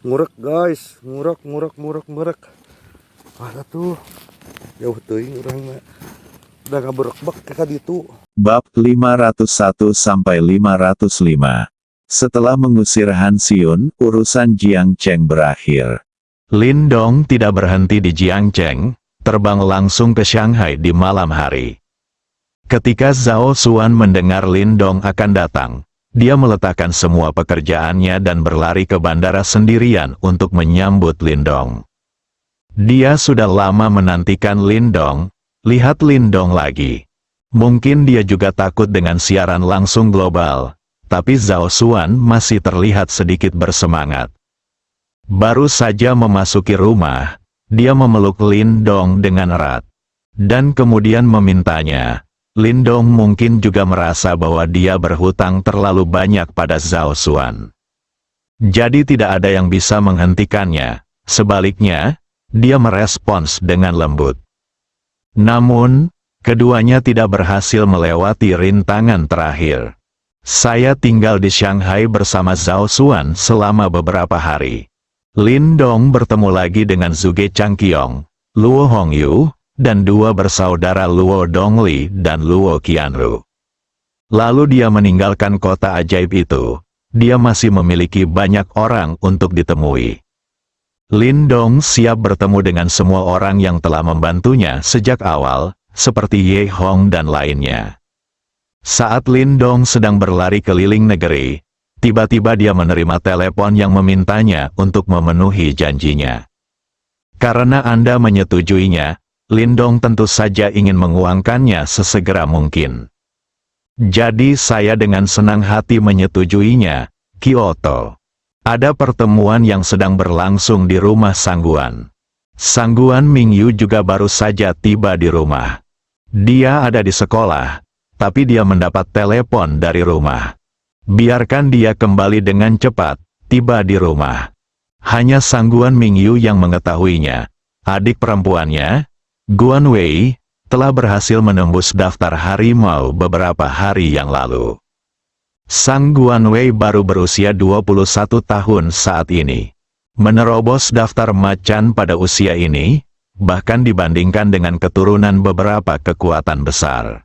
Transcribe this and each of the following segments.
Ngurek guys, ngurek. Ada tuh jauh teuing urang mah. Udah ngaberekbek ka ditu. Bab 501-505. Setelah mengusir Han Xiun, urusan Jiang Cheng berakhir. Lin Dong tidak berhenti di Jiang Cheng, terbang langsung ke Shanghai di malam hari. Ketika Zhao Xuan mendengar Lin Dong akan datang, dia meletakkan semua pekerjaannya dan berlari ke bandara sendirian untuk menyambut Lin Dong. Dia sudah lama menantikan Lin Dong. Lihat Lin Dong lagi. Mungkin dia juga takut dengan siaran langsung global, tapi Zhao Xuan masih terlihat sedikit bersemangat. Baru saja memasuki rumah, dia memeluk Lin Dong dengan erat. Dan kemudian memintanya. Lin Dong mungkin juga merasa bahwa dia berhutang terlalu banyak pada Zhao Xuan. Jadi tidak ada yang bisa menghentikannya. Sebaliknya, dia merespons dengan lembut. Namun, keduanya tidak berhasil melewati rintangan terakhir. Saya tinggal di Shanghai bersama Zhao Xuan selama beberapa hari. Lin Dong bertemu lagi dengan Zhuge Changqiong, Luo Hongyu, dan dua bersaudara Luo Dongli dan Luo Qianru. Lalu dia meninggalkan kota ajaib itu. Dia masih memiliki banyak orang untuk ditemui. Lin Dong siap bertemu dengan semua orang yang telah membantunya sejak awal, seperti Ye Hong dan lainnya. Saat Lin Dong sedang berlari keliling negeri, tiba-tiba dia menerima telepon yang memintanya untuk memenuhi janjinya. Karena Anda menyetujuinya, Lin Dong tentu saja ingin menguangkannya sesegera mungkin. Jadi saya dengan senang hati menyetujuinya. Kyoto. Ada pertemuan yang sedang berlangsung di rumah Sangguan. Sangguan Mingyu juga baru saja tiba di rumah. Dia ada di sekolah, tapi dia mendapat telepon dari rumah. Biarkan dia kembali dengan cepat, tiba di rumah. Hanya Sangguan Mingyu yang mengetahuinya. Adik perempuannya, Guan Wei, telah berhasil menembus daftar harimau beberapa hari yang lalu. Sang Guan Wei baru berusia 21 tahun saat ini. Menerobos daftar macan pada usia ini, bahkan dibandingkan dengan keturunan beberapa kekuatan besar.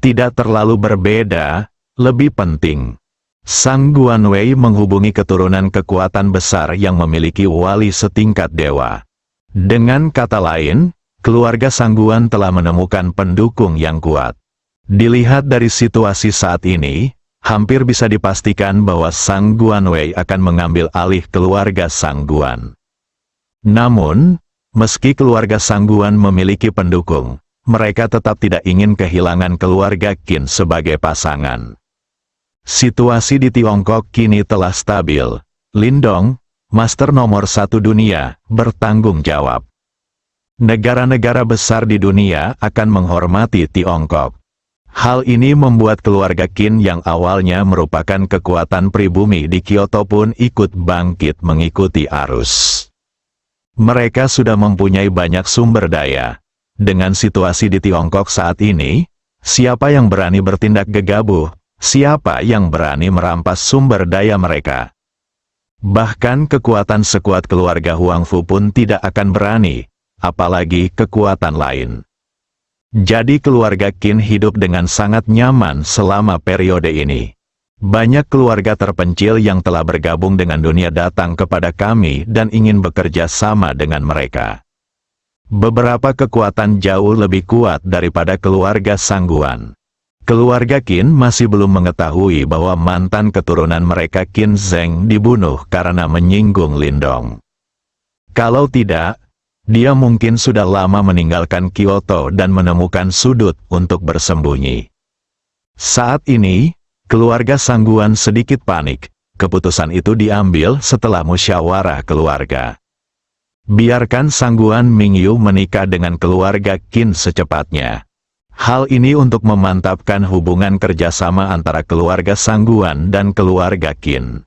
Tidak terlalu berbeda, lebih penting. Sang Guan Wei menghubungi keturunan kekuatan besar yang memiliki wali setingkat dewa. Dengan kata lain, keluarga Sangguan telah menemukan pendukung yang kuat. Dilihat dari situasi saat ini, hampir bisa dipastikan bahwa Sang Guan Wei akan mengambil alih keluarga Sangguan. Namun, meski keluarga Sangguan memiliki pendukung, mereka tetap tidak ingin kehilangan keluarga Qin sebagai pasangan. Situasi di Tiongkok kini telah stabil. Lin Dong, master nomor 1 dunia, bertanggung jawab. Negara-negara besar di dunia akan menghormati Tiongkok. Hal ini membuat keluarga Qin yang awalnya merupakan kekuatan pribumi di Kyoto pun ikut bangkit mengikuti arus. Mereka sudah mempunyai banyak sumber daya. Dengan situasi di Tiongkok saat ini, siapa yang berani bertindak gegabah? Siapa yang berani merampas sumber daya mereka? Bahkan kekuatan sekuat keluarga Huangfu pun tidak akan berani, apalagi kekuatan lain. Jadi keluarga Qin hidup dengan sangat nyaman selama periode ini. Banyak keluarga terpencil yang telah bergabung dengan dunia datang kepada kami dan ingin bekerja sama dengan mereka. Beberapa kekuatan jauh lebih kuat daripada keluarga Sangguan. Keluarga Qin masih belum mengetahui bahwa mantan keturunan mereka Qin Zheng dibunuh karena menyinggung Lin Dong. Kalau tidak, dia mungkin sudah lama meninggalkan Kyoto dan menemukan sudut untuk bersembunyi. Saat ini, keluarga Sangguan sedikit panik. Keputusan itu diambil setelah musyawarah keluarga. Biarkan Sangguan Mingyu menikah dengan keluarga Qin secepatnya. Hal ini untuk memantapkan hubungan kerjasama antara keluarga Sangguan dan keluarga Qin.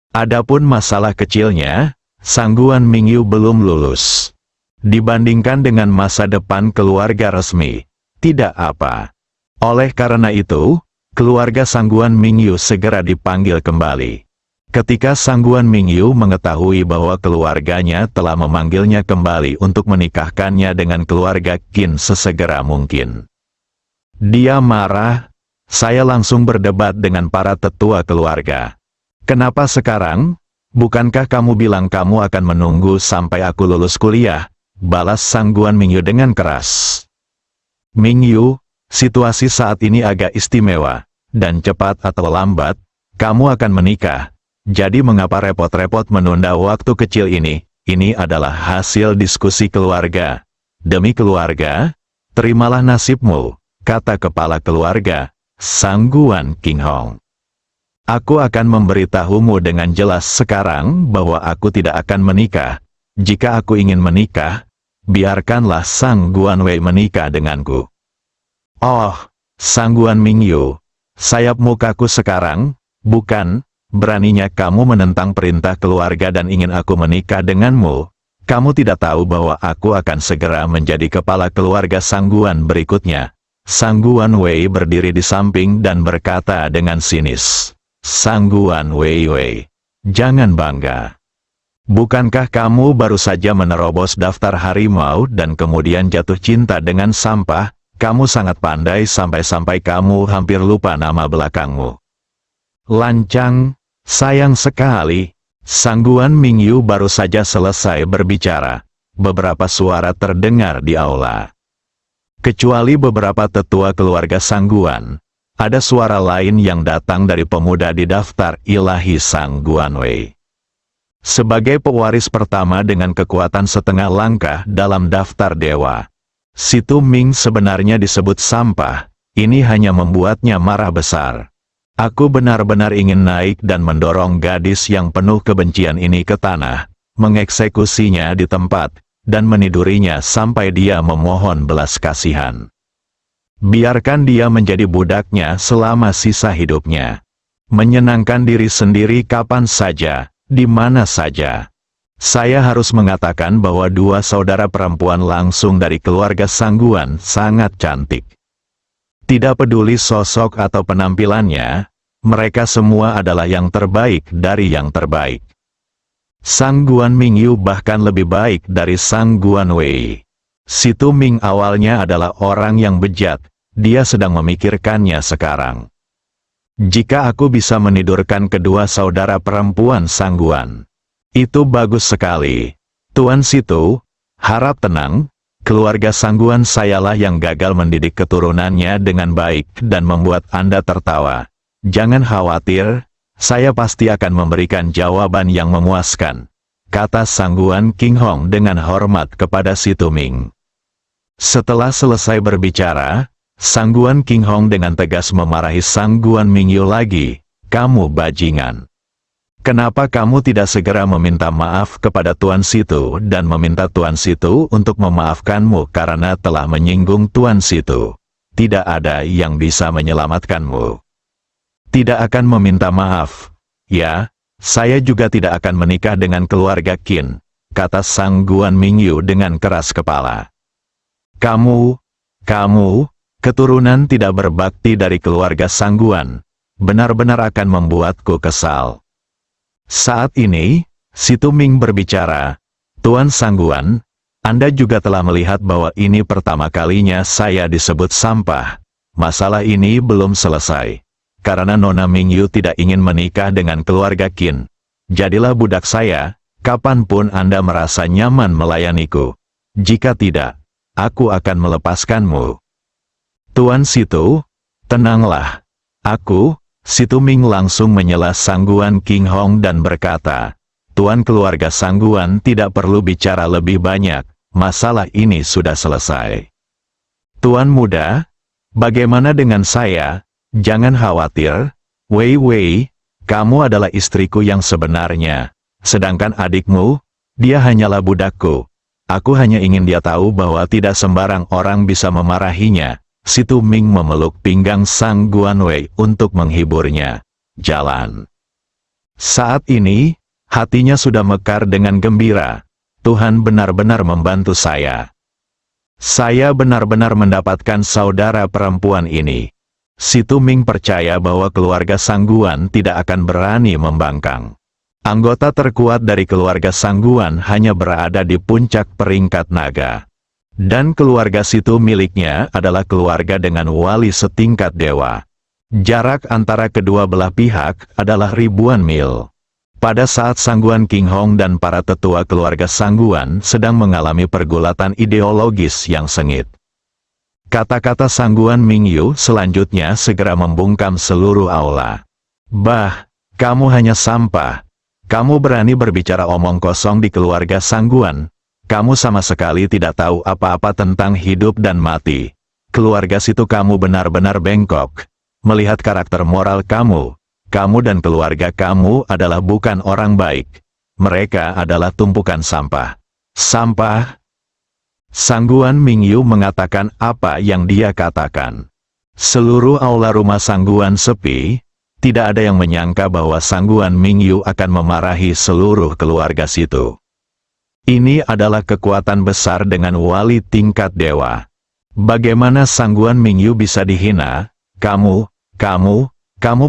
Adapun masalah kecilnya, Sangguan Mingyu belum lulus. Dibandingkan dengan masa depan keluarga resmi, tidak apa. Oleh karena itu, keluarga Sangguan Mingyu segera dipanggil kembali. Ketika Sangguan Mingyu mengetahui bahwa keluarganya telah memanggilnya kembali untuk menikahkannya dengan keluarga Qin sesegera mungkin. Dia marah. Saya langsung berdebat dengan para tetua keluarga. Kenapa sekarang? Bukankah kamu bilang kamu akan menunggu sampai aku lulus kuliah? Balas Sangguan Mingyu dengan keras. Mingyu, situasi saat ini agak istimewa, dan cepat atau lambat, kamu akan menikah. Jadi mengapa repot-repot menunda waktu kecil ini? Ini adalah hasil diskusi keluarga. Demi keluarga, terimalah nasibmu, kata kepala keluarga, Sangguan Qinghong. Aku akan memberitahumu dengan jelas sekarang bahwa aku tidak akan menikah. Jika aku ingin menikah, biarkanlah Sangguan Wei menikah denganku. Oh, Sangguan Mingyu, sayap mukaku sekarang, bukan? Beraninya kamu menentang perintah keluarga dan ingin aku menikah denganmu? Kamu tidak tahu bahwa aku akan segera menjadi kepala keluarga Sangguan berikutnya. Sangguan Wei berdiri di samping dan berkata dengan sinis. Sangguan Wei, jangan bangga. Bukankah kamu baru saja menerobos daftar harimau dan kemudian jatuh cinta dengan sampah? Kamu sangat pandai sampai-sampai kamu hampir lupa nama belakangmu. Lancang. Sayang sekali, Sangguan Mingyu baru saja selesai berbicara. Beberapa suara terdengar di aula. Kecuali beberapa tetua keluarga Sangguan, ada suara lain yang datang dari pemuda di daftar ilahi Sangguan Wei. Sebagai pewaris pertama dengan kekuatan setengah langkah dalam daftar dewa, Si Tu Ming sebenarnya disebut sampah. Ini hanya membuatnya marah besar. Aku benar-benar ingin naik dan mendorong gadis yang penuh kebencian ini ke tanah, mengeksekusinya di tempat, dan menidurinya sampai dia memohon belas kasihan. Biarkan dia menjadi budaknya selama sisa hidupnya. Menyenangkan diri sendiri kapan saja, di mana saja. Saya harus mengatakan bahwa dua saudara perempuan langsung dari keluarga Sangguan sangat cantik. Tidak peduli sosok atau penampilannya, mereka semua adalah yang terbaik dari yang terbaik. Sangguan Mingyu bahkan lebih baik dari Sangguan Wei. Si Tu Ming awalnya adalah orang yang bejat, dia sedang memikirkannya sekarang. Jika aku bisa menidurkan kedua saudara perempuan Sangguan, itu bagus sekali. Tuan Situ, harap tenang. Keluarga Sangguan sayalah yang gagal mendidik keturunannya dengan baik dan membuat Anda tertawa. Jangan khawatir, saya pasti akan memberikan jawaban yang memuaskan, kata Sangguan Qinghong dengan hormat kepada Si Tu Ming. Setelah selesai berbicara, Sangguan Qinghong dengan tegas memarahi Sangguan Mingyu lagi, kamu bajingan. Kenapa kamu tidak segera meminta maaf kepada Tuan Situ dan meminta Tuan Situ untuk memaafkanmu karena telah menyinggung Tuan Situ? Tidak ada yang bisa menyelamatkanmu. Tidak akan meminta maaf. Ya, saya juga tidak akan menikah dengan keluarga Qin, kata Sangguan Mingyu dengan keras kepala. Kamu, keturunan tidak berbakti dari keluarga Sangguan, benar-benar akan membuatku kesal. Saat ini, Si Tu Ming berbicara, Tuan Sangguan, Anda juga telah melihat bahwa ini pertama kalinya saya disebut sampah. Masalah ini belum selesai. Karena Nona Mingyu tidak ingin menikah dengan keluarga Qin. Jadilah budak saya, kapanpun Anda merasa nyaman melayaniku. Jika tidak, aku akan melepaskanmu. Tuan Situ, tenanglah. Si Tu Ming langsung menyela Sangguan Qinghong dan berkata, Tuan keluarga Sangguan tidak perlu bicara lebih banyak, masalah ini sudah selesai. Tuan muda, bagaimana dengan saya? Jangan khawatir, Wei, kamu adalah istriku yang sebenarnya. Sedangkan adikmu, dia hanyalah budakku. Aku hanya ingin dia tahu bahwa tidak sembarang orang bisa memarahinya. Si Tu Ming memeluk pinggang Sangguan Wei untuk menghiburnya. Jalan. Saat ini, hatinya sudah mekar dengan gembira. Tuhan benar-benar membantu saya. Saya benar-benar mendapatkan saudara perempuan ini. Si Tu Ming percaya bahwa keluarga Sangguan tidak akan berani membangkang. Anggota terkuat dari keluarga Sangguan hanya berada di puncak peringkat naga. Dan keluarga Situ miliknya adalah keluarga dengan wali setingkat dewa. Jarak antara kedua belah pihak adalah ribuan mil. Pada saat Sangguan King Hong dan para tetua keluarga Sangguan sedang mengalami pergulatan ideologis yang sengit. Kata-kata Sangguan Mingyu selanjutnya segera membungkam seluruh aula. Bah, kamu hanya sampah. Kamu berani berbicara omong kosong di keluarga Sangguan. Kamu sama sekali tidak tahu apa-apa tentang hidup dan mati. Keluarga Situ kamu benar-benar bengkok. Melihat karakter moral kamu, kamu dan keluarga kamu adalah bukan orang baik. Mereka adalah tumpukan sampah. Sampah? Sangguan Mingyu mengatakan apa yang dia katakan. Seluruh aula rumah Sangguan sepi. Tidak ada yang menyangka bahwa Sangguan Mingyu akan memarahi seluruh keluarga Situ. Ini adalah kekuatan besar dengan wali tingkat dewa. Bagaimana Sangguan Mingyu bisa dihina? Kamu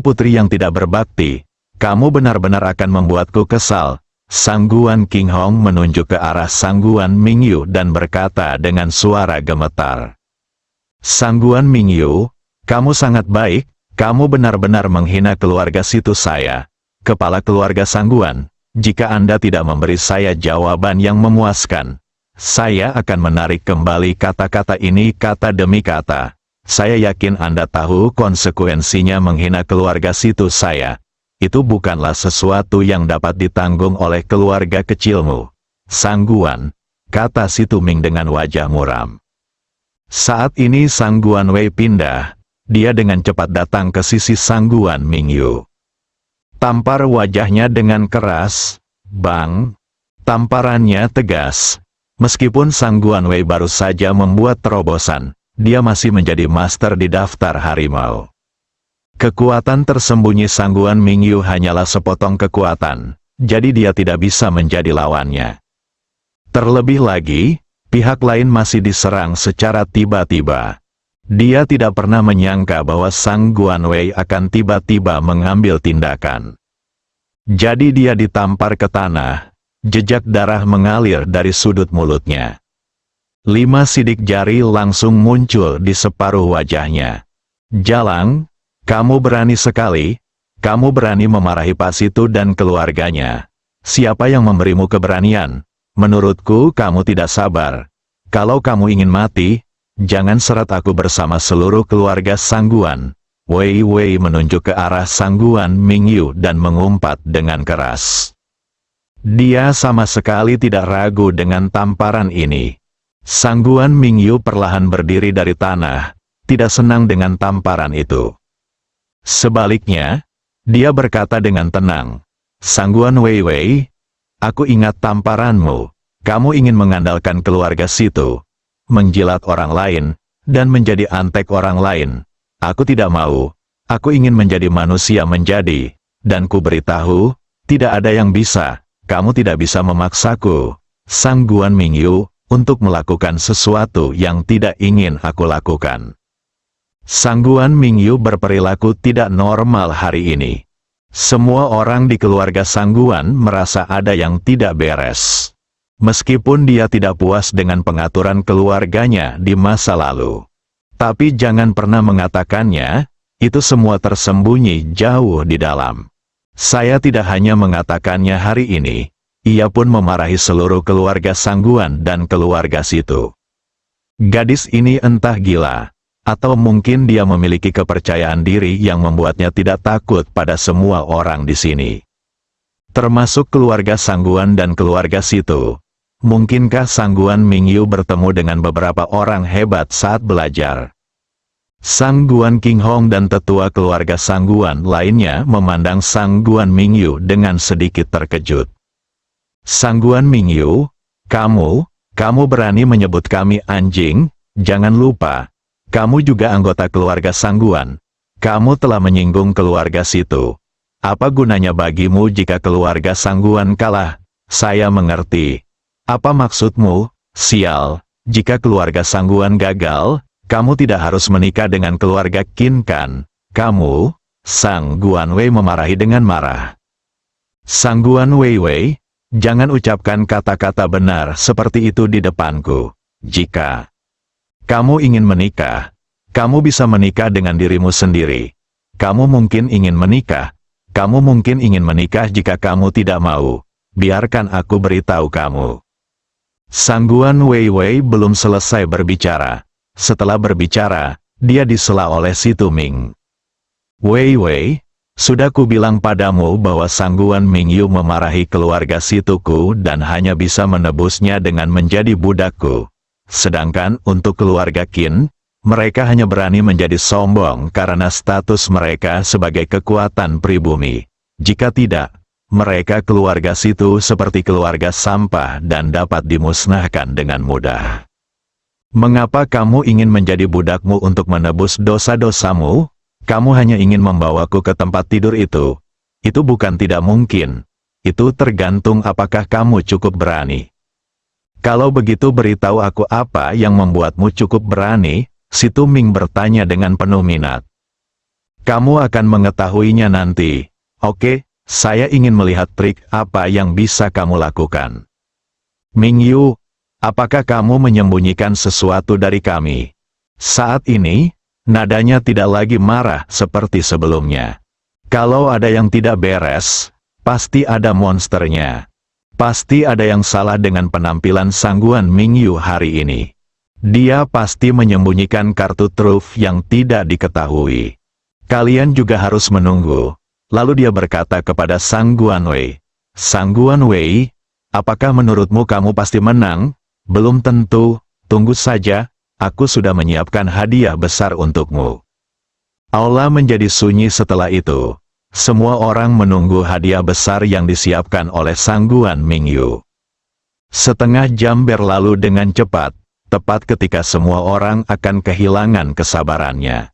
putri yang tidak berbakti. Kamu benar-benar akan membuatku kesal. Sangguan King Hong menunjuk ke arah Sangguan Mingyu dan berkata dengan suara gemetar. Sangguan Mingyu, kamu sangat baik. Kamu benar-benar menghina keluarga Situ saya. Kepala keluarga Sangguan. Jika Anda tidak memberi saya jawaban yang memuaskan, saya akan menarik kembali kata-kata ini kata demi kata. Saya yakin Anda tahu konsekuensinya menghina keluarga Situ saya. Itu bukanlah sesuatu yang dapat ditanggung oleh keluarga kecilmu. Sangguan, kata Si Tuming dengan wajah muram. Saat ini Sangguan Wei pindah. Dia dengan cepat datang ke sisi Sangguan Mingyu. Tampar wajahnya dengan keras. Bang! Tamparannya tegas. Meskipun Sangguan Wei baru saja membuat terobosan, dia masih menjadi master di daftar harimau. Kekuatan tersembunyi Sangguan Mingyu hanyalah sepotong kekuatan, jadi dia tidak bisa menjadi lawannya. Terlebih lagi, pihak lain masih diserang secara tiba-tiba. Dia tidak pernah menyangka bahwa Sangguan Wei akan tiba-tiba mengambil tindakan. Jadi dia ditampar ke tanah, jejak darah mengalir dari sudut mulutnya. 5 sidik jari langsung muncul di separuh wajahnya. Jalang, kamu berani sekali, kamu berani memarahi Pak Situ dan keluarganya. Siapa yang memberimu keberanian? Menurutku kamu tidak sabar. Kalau kamu ingin mati, jangan seret aku bersama seluruh keluarga Sangguan. Wei Wei menunjuk ke arah Sangguan Mingyu dan mengumpat dengan keras. Dia sama sekali tidak ragu dengan tamparan ini. Sangguan Mingyu perlahan berdiri dari tanah, tidak senang dengan tamparan itu. Sebaliknya, dia berkata dengan tenang, Sangguan Wei Wei, aku ingat tamparanmu. Kamu ingin mengandalkan keluarga Situ, menjilat orang lain, dan menjadi antek orang lain. Aku tidak mau. Aku ingin menjadi manusia menjadi, dan ku beritahu, tidak ada yang bisa. Kamu tidak bisa memaksaku, Sangguan Mingyu, untuk melakukan sesuatu yang tidak ingin aku lakukan. Sangguan Mingyu berperilaku tidak normal hari ini. Semua orang di keluarga Sangguan merasa ada yang tidak beres. Meskipun dia tidak puas dengan pengaturan keluarganya di masa lalu. Tapi jangan pernah mengatakannya, itu semua tersembunyi jauh di dalam. Saya tidak hanya mengatakannya hari ini, ia pun memarahi seluruh keluarga Sangguan dan keluarga Situ. Gadis ini entah gila, atau mungkin dia memiliki kepercayaan diri yang membuatnya tidak takut pada semua orang di sini. Termasuk keluarga Sangguan dan keluarga Situ. Mungkinkah Sangguan Mingyu bertemu dengan beberapa orang hebat saat belajar? Sangguan King Hong dan tetua keluarga Sangguan lainnya memandang Sangguan Mingyu dengan sedikit terkejut. Sangguan Mingyu, kamu berani menyebut kami anjing? Jangan lupa, kamu juga anggota keluarga Sangguan. Kamu telah menyinggung keluarga Situ. Apa gunanya bagimu jika keluarga Sangguan kalah? Saya mengerti. Apa maksudmu, sial? Jika keluarga Sangguan gagal, kamu tidak harus menikah dengan keluarga Qin kan? Kamu, Sangguan Wei memarahi dengan marah. Sangguan Weiwei, jangan ucapkan kata-kata benar seperti itu di depanku. Jika kamu ingin menikah, kamu bisa menikah dengan dirimu sendiri. Kamu mungkin ingin menikah. Kamu mungkin ingin menikah jika kamu tidak mau. Biarkan aku beritahu kamu. Sangguan Weiwei belum selesai berbicara. Setelah berbicara, dia disela oleh si Tuming. Weiwei, sudah kubilang padamu bahwa Sangguan Mingyu memarahi keluarga Situku dan hanya bisa menebusnya dengan menjadi budakku. Sedangkan untuk keluarga Qin, mereka hanya berani menjadi sombong karena status mereka sebagai kekuatan pribumi. Jika tidak, mereka keluarga Situ seperti keluarga sampah dan dapat dimusnahkan dengan mudah. Mengapa kamu ingin menjadi budakmu untuk menebus dosa-dosamu? Kamu hanya ingin membawaku ke tempat tidur itu. Itu bukan tidak mungkin. Itu tergantung apakah kamu cukup berani. Kalau begitu beritahu aku apa yang membuatmu cukup berani, si Tuming bertanya dengan penuh minat. Kamu akan mengetahuinya nanti. Oke, saya ingin melihat trik apa yang bisa kamu lakukan. Mingyu, apakah kamu menyembunyikan sesuatu dari kami? Saat ini, nadanya tidak lagi marah seperti sebelumnya. Kalau ada yang tidak beres, pasti ada monsternya. Pasti ada yang salah dengan penampilan Sangguan Mingyu hari ini. Dia pasti menyembunyikan kartu truf yang tidak diketahui. Kalian juga harus menunggu. Lalu dia berkata kepada Sangguan Wei, Sangguan Wei, apakah menurutmu kamu pasti menang? Belum tentu, tunggu saja, aku sudah menyiapkan hadiah besar untukmu. Aula menjadi sunyi setelah itu. Semua orang menunggu hadiah besar yang disiapkan oleh Sangguan Mingyu. Setengah jam berlalu dengan cepat, tepat ketika semua orang akan kehilangan kesabarannya.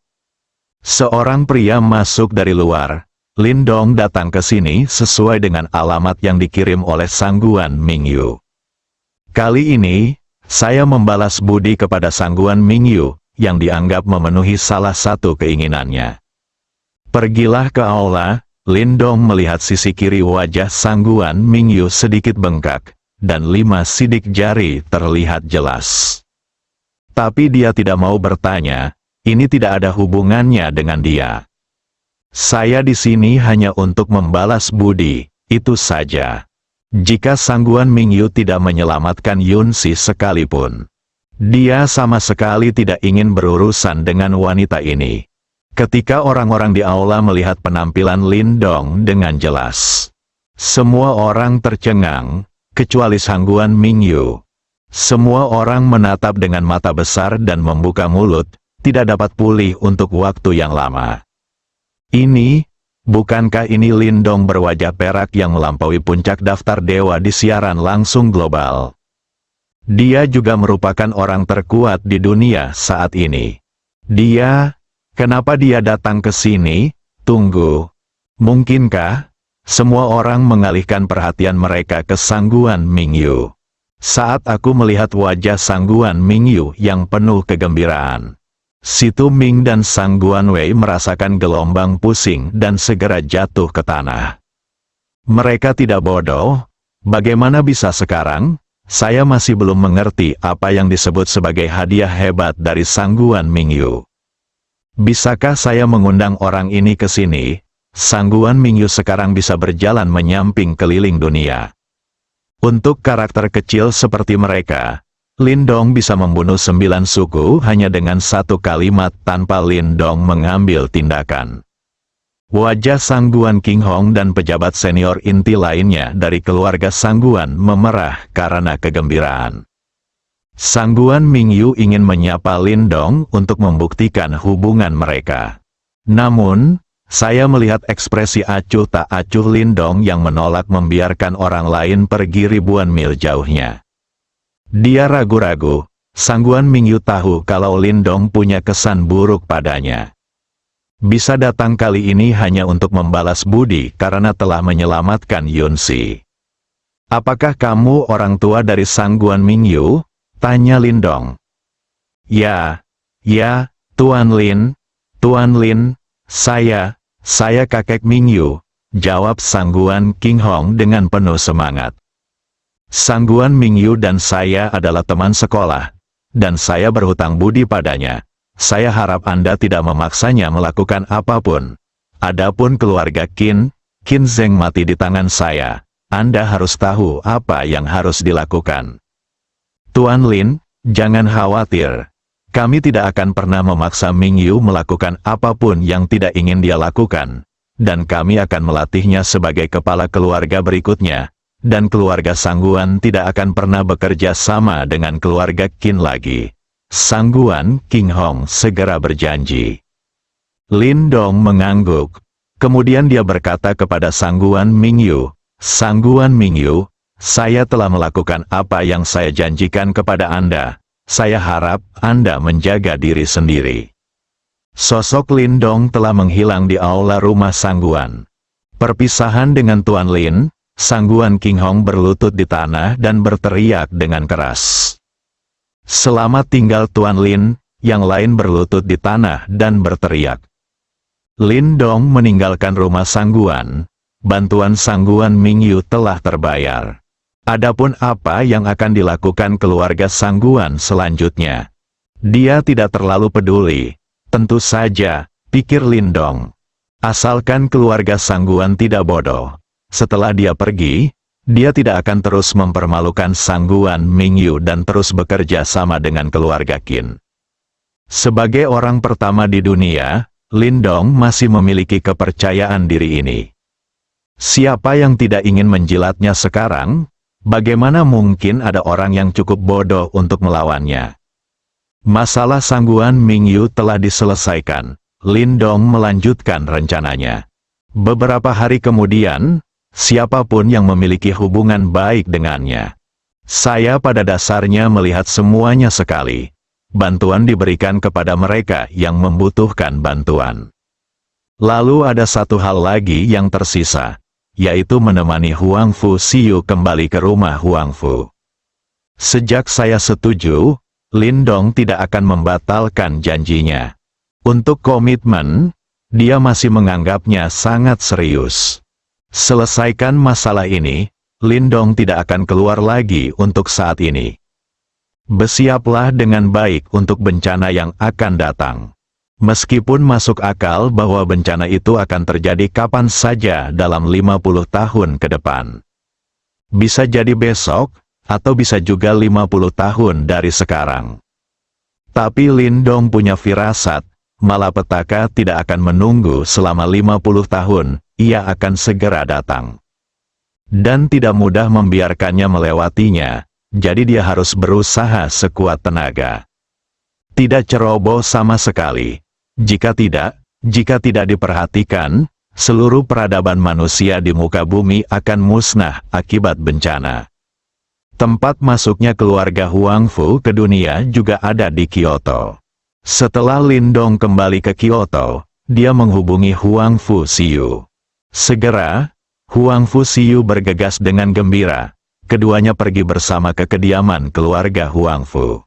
Seorang pria masuk dari luar. Lindong datang ke sini sesuai dengan alamat yang dikirim oleh Sangguan Mingyu. Kali ini, saya membalas budi kepada Sangguan Mingyu, yang dianggap memenuhi salah satu keinginannya. Pergilah ke aula. Lindong melihat sisi kiri wajah Sangguan Mingyu sedikit bengkak, dan 5 sidik jari terlihat jelas. Tapi dia tidak mau bertanya, ini tidak ada hubungannya dengan dia. Saya di sini hanya untuk membalas budi, itu saja. Jika Sangguan Mingyu tidak menyelamatkan Yunsi sekalipun, dia sama sekali tidak ingin berurusan dengan wanita ini. Ketika orang-orang di aula melihat penampilan Lindong dengan jelas, semua orang tercengang, kecuali Sangguan Mingyu. Semua orang menatap dengan mata besar dan membuka mulut, tidak dapat pulih untuk waktu yang lama. Ini, bukankah ini Lindong berwajah perak yang melampaui puncak daftar dewa di siaran langsung global? Dia juga merupakan orang terkuat di dunia saat ini. Kenapa dia datang ke sini? Tunggu. Mungkinkah semua orang mengalihkan perhatian mereka ke Sangguan Mingyu? Saat aku melihat wajah Sangguan Mingyu yang penuh kegembiraan, si Tuming dan Sangguan Wei merasakan gelombang pusing dan segera jatuh ke tanah. Mereka tidak bodoh. Bagaimana bisa sekarang? Saya masih belum mengerti apa yang disebut sebagai hadiah hebat dari Sangguan Mingyu. Bisakah saya mengundang orang ini ke sini? Sangguan Mingyu sekarang bisa berjalan menyamping keliling dunia. Untuk karakter kecil seperti mereka, Lindong bisa membunuh 9 suku hanya dengan satu kalimat tanpa Lindong mengambil tindakan. Wajah Sangguan Qinghong dan pejabat senior inti lainnya dari keluarga Sangguan memerah karena kegembiraan. Sangguan Mingyu ingin menyapa Lindong untuk membuktikan hubungan mereka. Namun, saya melihat ekspresi acuh tak acuh Lindong yang menolak membiarkan orang lain pergi ribuan mil jauhnya. Dia ragu-ragu. Sangguan Mingyu tahu kalau Lindong punya kesan buruk padanya. Bisa datang kali ini hanya untuk membalas budi karena telah menyelamatkan Yunsi. Apakah kamu orang tua dari Sangguan Mingyu? Tanya Lindong. Ya, Tuan Lin, saya kakek Mingyu. jawab Sangguan King Hong dengan penuh semangat. Sangguan Mingyu dan saya adalah teman sekolah, dan saya berhutang budi padanya. Saya harap Anda tidak memaksanya melakukan apapun. Adapun keluarga Qin Zheng mati di tangan saya. Anda harus tahu apa yang harus dilakukan. Tuan Lin, jangan khawatir. Kami tidak akan pernah memaksa Mingyu melakukan apapun yang tidak ingin dia lakukan. Dan kami akan melatihnya sebagai kepala keluarga berikutnya. Dan keluarga Sangguan tidak akan pernah bekerja sama dengan keluarga Qin lagi. Sangguan King Hong segera berjanji. Lin Dong mengangguk. Kemudian dia berkata kepada Sangguan Mingyu, Sangguan Mingyu, saya telah melakukan apa yang saya janjikan kepada Anda. Saya harap Anda menjaga diri sendiri. Sosok Lin Dong telah menghilang di aula rumah Sangguan. Perpisahan dengan Tuan Lin, Sangguan King Hong berlutut di tanah dan berteriak dengan keras. Selamat tinggal Tuan Lin, yang lain berlutut di tanah dan berteriak. Lin Dong meninggalkan rumah Sangguan. Bantuan Sangguan Mingyu telah terbayar. Adapun apa yang akan dilakukan keluarga Sangguan selanjutnya, dia tidak terlalu peduli. Tentu saja, pikir Lin Dong. Asalkan keluarga Sangguan tidak bodoh. Setelah dia pergi, dia tidak akan terus mempermalukan Sangguan Mingyu dan terus bekerja sama dengan keluarga Qin. Sebagai orang pertama di dunia, Lin Dong masih memiliki kepercayaan diri ini. Siapa yang tidak ingin menjilatnya sekarang? Bagaimana mungkin ada orang yang cukup bodoh untuk melawannya? Masalah Sangguan Mingyu telah diselesaikan. Lin Dong melanjutkan rencananya. Beberapa hari kemudian, siapapun yang memiliki hubungan baik dengannya, saya pada dasarnya melihat semuanya sekali. Bantuan diberikan kepada mereka yang membutuhkan bantuan. Lalu ada satu hal lagi yang tersisa, yaitu menemani Huang Fu Siyu kembali ke rumah Huang Fu. Sejak saya setuju, Lin Dong tidak akan membatalkan janjinya. Untuk komitmen, dia masih menganggapnya sangat serius. Selesaikan masalah ini, Lin Dong tidak akan keluar lagi untuk saat ini. Bersiaplah dengan baik untuk bencana yang akan datang. Meskipun masuk akal bahwa bencana itu akan terjadi kapan saja dalam 50 tahun ke depan. Bisa jadi besok, atau bisa juga 50 tahun dari sekarang. Tapi Lin Dong punya firasat, malapetaka tidak akan menunggu selama 50 tahun, ia akan segera datang. Dan tidak mudah membiarkannya melewatinya, jadi dia harus berusaha sekuat tenaga. Tidak ceroboh sama sekali. Jika tidak diperhatikan, seluruh peradaban manusia di muka bumi akan musnah akibat bencana. Tempat masuknya keluarga Huang Fu ke dunia juga ada di Kyoto. Setelah Lin Dong kembali ke Kyoto, dia menghubungi Huang Fu Siyu. Segera, Huang Fu Siyu bergegas dengan gembira. Keduanya pergi bersama ke kediaman keluarga Huang Fu.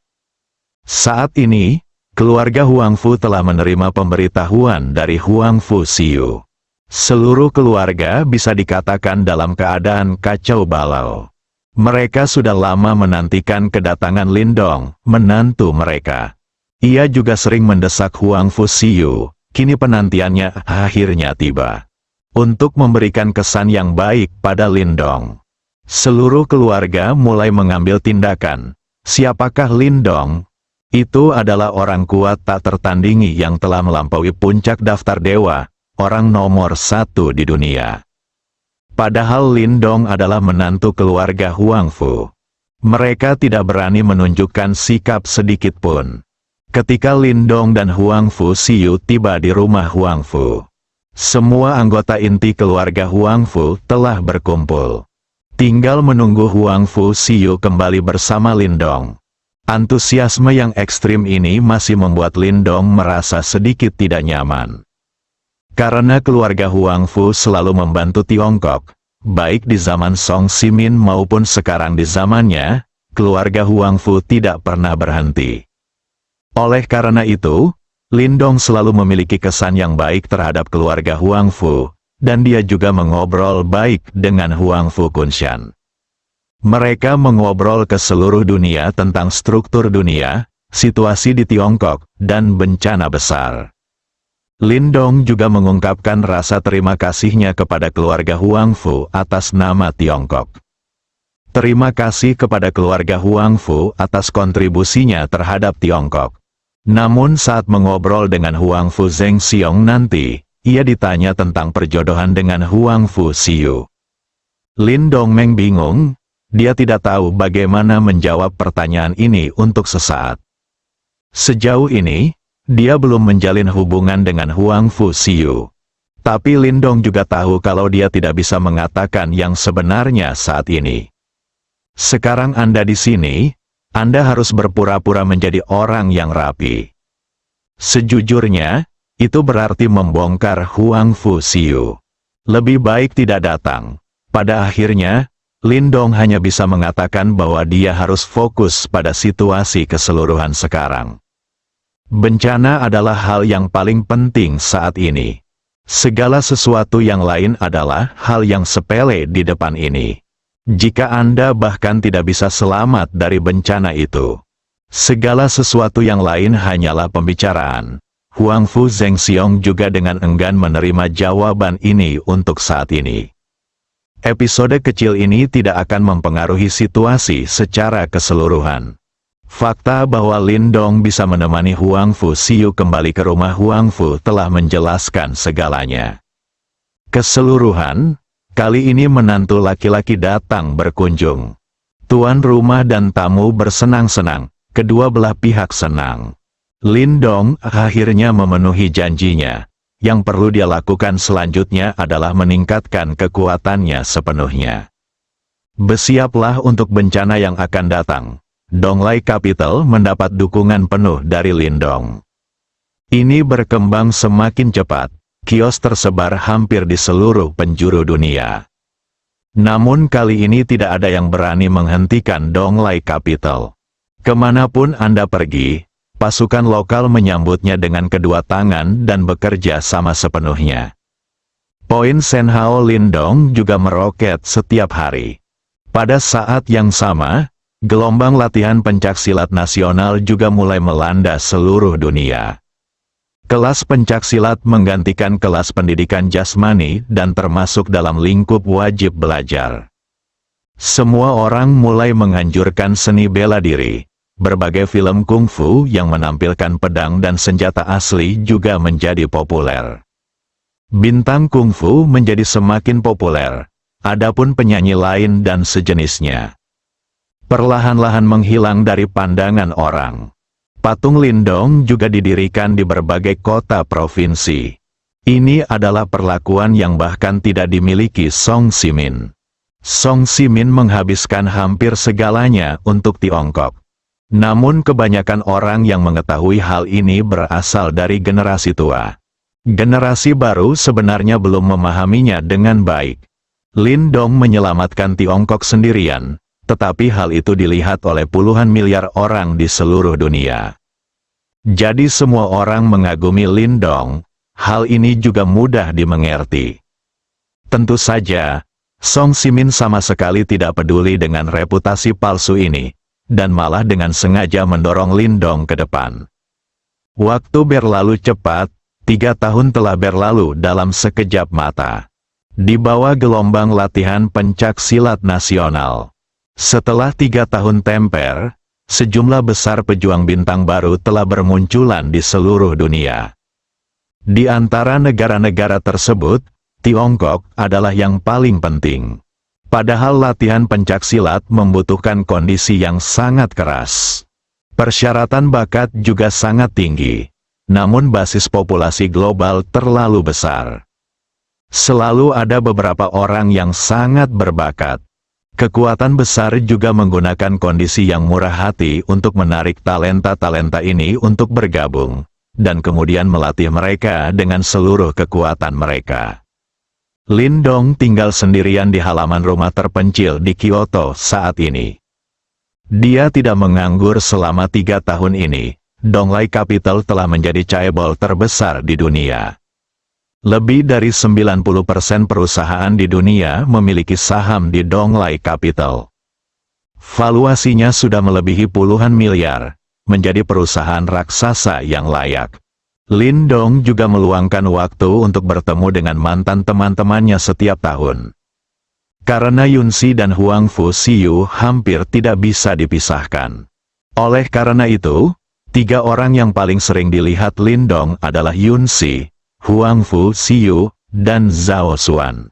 Saat ini, keluarga Huang Fu telah menerima pemberitahuan dari Huang Fu Siyu. Seluruh keluarga bisa dikatakan dalam keadaan kacau balau. Mereka sudah lama menantikan kedatangan Lin Dong, menantu mereka. Ia juga sering mendesak Huang Fu Siyu, kini penantiannya akhirnya tiba. Untuk memberikan kesan yang baik pada Lin Dong, seluruh keluarga mulai mengambil tindakan. Siapakah Lin Dong? Itu adalah orang kuat tak tertandingi yang telah melampaui puncak daftar dewa, orang nomor 1 di dunia. Padahal Lin Dong adalah menantu keluarga Huang Fu. Mereka tidak berani menunjukkan sikap sedikit pun. Ketika Lin Dong dan Huang Fu Siyu tiba di rumah Huang Fu, semua anggota inti keluarga Huang Fu telah berkumpul. Tinggal menunggu Huang Fu Siyu kembali bersama Lin Dong. Antusiasme yang ekstrim ini masih membuat Lin Dong merasa sedikit tidak nyaman. Karena keluarga Huang Fu selalu membantu Tiongkok, baik di zaman Song Simin maupun sekarang di zamannya, keluarga Huang Fu tidak pernah berhenti. Oleh karena itu, Lin Dong selalu memiliki kesan yang baik terhadap keluarga Huang Fu, dan dia juga mengobrol baik dengan Huang Fu Kunshan. Mereka mengobrol ke seluruh dunia tentang struktur dunia, situasi di Tiongkok, dan bencana besar. Lindong juga mengungkapkan rasa terima kasihnya kepada keluarga Huang Fu atas nama Tiongkok. Terima kasih kepada keluarga Huang Fu atas kontribusinya terhadap Tiongkok. Namun saat mengobrol dengan Huang Fu Zhengxiong nanti, ia ditanya tentang perjodohan dengan Huang Fu Xiu. Lin Dongmeng bingung, dia tidak tahu bagaimana menjawab pertanyaan ini untuk sesaat. Sejauh ini, dia belum menjalin hubungan dengan Huang Fu Xiu. Tapi Lindong juga tahu kalau dia tidak bisa mengatakan yang sebenarnya saat ini. Sekarang Anda di sini, Anda harus berpura-pura menjadi orang yang rapi. Sejujurnya, itu berarti membongkar Huang Fu Xiu. Lebih baik tidak datang. Pada akhirnya, Lindong hanya bisa mengatakan bahwa dia harus fokus pada situasi keseluruhan sekarang. Bencana adalah hal yang paling penting saat ini. Segala sesuatu yang lain adalah hal yang sepele di depan ini. Jika Anda bahkan tidak bisa selamat dari bencana itu, segala sesuatu yang lain hanyalah pembicaraan. Huang Fu Zhengxiong juga dengan enggan menerima jawaban ini untuk saat ini. Episode kecil ini tidak akan mempengaruhi situasi secara keseluruhan. Fakta bahwa Lindong bisa menemani Huang Fu Xiu kembali ke rumah Huang Fu telah menjelaskan segalanya. Keseluruhan, kali ini menantu laki-laki datang berkunjung. Tuan rumah dan tamu bersenang-senang, kedua belah pihak senang. Lindong akhirnya memenuhi janjinya. Yang perlu dia lakukan selanjutnya adalah meningkatkan kekuatannya sepenuhnya. Bersiaplah untuk bencana yang akan datang. Donglai Capital mendapat dukungan penuh dari Lindong. Ini berkembang semakin cepat, kios tersebar hampir di seluruh penjuru dunia. Namun kali ini tidak ada yang berani menghentikan Donglai Capital. Kemanapun Anda pergi, pasukan lokal menyambutnya dengan kedua tangan dan bekerja sama sepenuhnya. Poin Senhao Lindong juga meroket setiap hari. Pada saat yang sama, gelombang latihan pencaksilat nasional juga mulai melanda seluruh dunia. Kelas pencaksilat menggantikan kelas pendidikan jasmani dan termasuk dalam lingkup wajib belajar. Semua orang mulai menganjurkan seni bela diri. Berbagai film kungfu yang menampilkan pedang dan senjata asli juga menjadi populer. Bintang kungfu menjadi semakin populer, adapun penyanyi lain dan sejenisnya perlahan-lahan menghilang dari pandangan orang. Patung Lindong juga didirikan di berbagai kota provinsi. Ini adalah perlakuan yang bahkan tidak dimiliki Song Simin. Song Simin menghabiskan hampir segalanya untuk Tiongkok. Namun kebanyakan orang yang mengetahui hal ini berasal dari generasi tua. Generasi baru sebenarnya belum memahaminya dengan baik. Lindong menyelamatkan Tiongkok sendirian, tetapi hal itu dilihat oleh puluhan miliar orang di seluruh dunia. Jadi semua orang mengagumi Lindong, hal ini juga mudah dimengerti. Tentu saja, Song Simin sama sekali tidak peduli dengan reputasi palsu ini, dan malah dengan sengaja mendorong Lindong ke depan. Waktu berlalu cepat, 3 tahun telah berlalu dalam sekejap mata. Di bawah gelombang latihan pencak silat nasional. Setelah 3 tahun temper, sejumlah besar pejuang bintang baru telah bermunculan di seluruh dunia. Di antara negara-negara tersebut, Tiongkok adalah yang paling penting. Padahal latihan pencaksilat membutuhkan kondisi yang sangat keras. Persyaratan bakat juga sangat tinggi. Namun basis populasi global terlalu besar. Selalu ada beberapa orang yang sangat berbakat. Kekuatan besar juga menggunakan kondisi yang murah hati untuk menarik talenta-talenta ini untuk bergabung, dan kemudian melatih mereka dengan seluruh kekuatan mereka. Lindong tinggal sendirian di halaman rumah terpencil di Kyoto saat ini. Dia tidak menganggur selama 3 tahun ini. Donglai Capital telah menjadi chaebol terbesar di dunia. Lebih dari 90% perusahaan di dunia memiliki saham di Donglai Capital. Valuasinya sudah melebihi puluhan miliar, menjadi perusahaan raksasa yang layak. Lindong juga meluangkan waktu untuk bertemu dengan mantan teman-temannya setiap tahun. Karena Yunsi dan Huang Fu Siyu hampir tidak bisa dipisahkan. Oleh karena itu, 3 orang yang paling sering dilihat Lindong adalah Yunsi, Huang Fu Siyu, dan Zhao Xuan.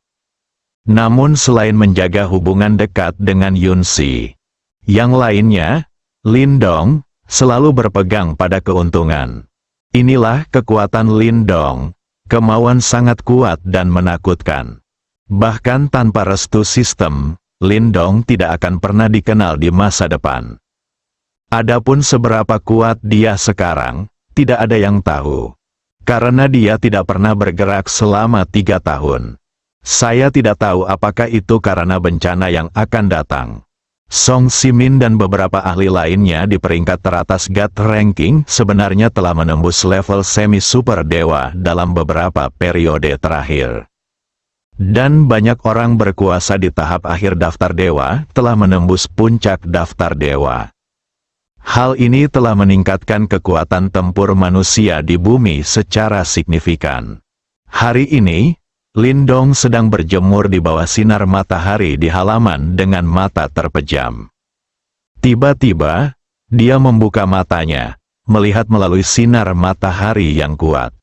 Namun selain menjaga hubungan dekat dengan Yunsi, yang lainnya, Lindong selalu berpegang pada keuntungan. Inilah kekuatan Lindong, kemauan sangat kuat dan menakutkan. Bahkan tanpa restu sistem, Lindong tidak akan pernah dikenal di masa depan. Adapun seberapa kuat dia sekarang, tidak ada yang tahu. Karena dia tidak pernah bergerak selama 3 tahun. Saya tidak tahu apakah itu karena bencana yang akan datang. Song Simin dan beberapa ahli lainnya di peringkat teratas GAT ranking sebenarnya telah menembus level semi-super dewa dalam beberapa periode terakhir. Dan banyak orang berkuasa di tahap akhir daftar dewa telah menembus puncak daftar dewa. Hal ini telah meningkatkan kekuatan tempur manusia di bumi secara signifikan. Hari ini, Lindong sedang berjemur di bawah sinar matahari di halaman dengan mata terpejam. Tiba-tiba, dia membuka matanya, melihat melalui sinar matahari yang kuat.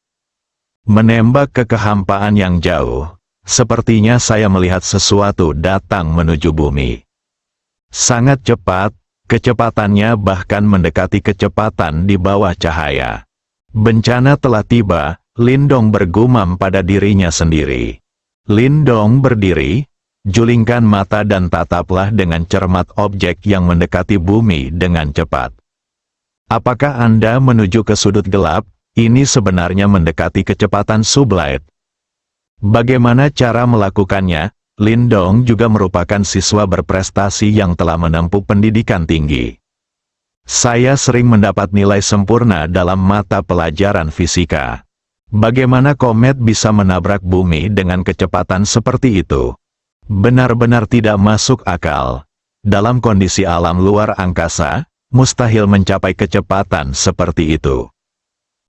Menembak ke kehampaan yang jauh, sepertinya saya melihat sesuatu datang menuju bumi. Sangat cepat, kecepatannya bahkan mendekati kecepatan di bawah cahaya. Bencana telah tiba. Lindong bergumam pada dirinya sendiri. Lindong berdiri, julingkan mata dan tataplah dengan cermat objek yang mendekati bumi dengan cepat. Apakah Anda menuju ke sudut gelap? Ini sebenarnya mendekati kecepatan sublight. Bagaimana cara melakukannya? Lindong juga merupakan siswa berprestasi yang telah menempuh pendidikan tinggi. Saya sering mendapat nilai sempurna dalam mata pelajaran fisika. Bagaimana komet bisa menabrak bumi dengan kecepatan seperti itu? Benar-benar tidak masuk akal. Dalam kondisi alam luar angkasa, mustahil mencapai kecepatan seperti itu.